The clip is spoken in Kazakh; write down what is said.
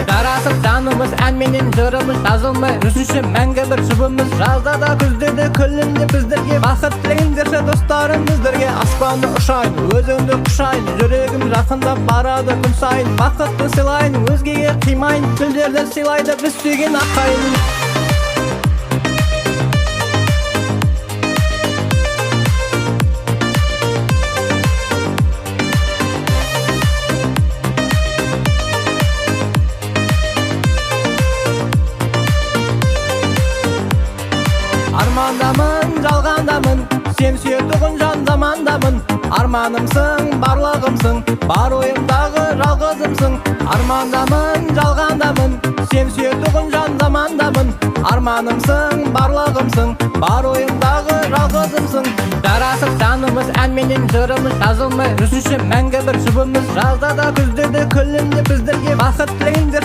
Жарасып жанымыз ән менен жырымыз жазылмай үзүші мәңгі бір жұбымыз. Жазда да күзде де күлінде біздерге бақыт тілеңдерші достарым біздерге. Аспанды ұшайын, өзіңді құшайын, жүрегім жақындап барады күн сайын. Бақытты сыйлайын, өзгеге қимайын, гүлдерді сыйлайды біз сүйген ағайын. Армандамын, жалғандамын, сен сүйетұғын жан замандамын. Арманымсың, барлығымсың, бар ойымдағы жалғызымсың. Армандамын, жалғандамын, сен сүйетұғын жан замандамын. Арманымсың, барлығымсың, бар ойымдағы жалғызымсың. Жарасып жанымыз ән менен жырымыз жазылмай үзүші мәңгі бір жұбымыз. Жазда да күзде де күлінде біздерге бақыт тілеңдер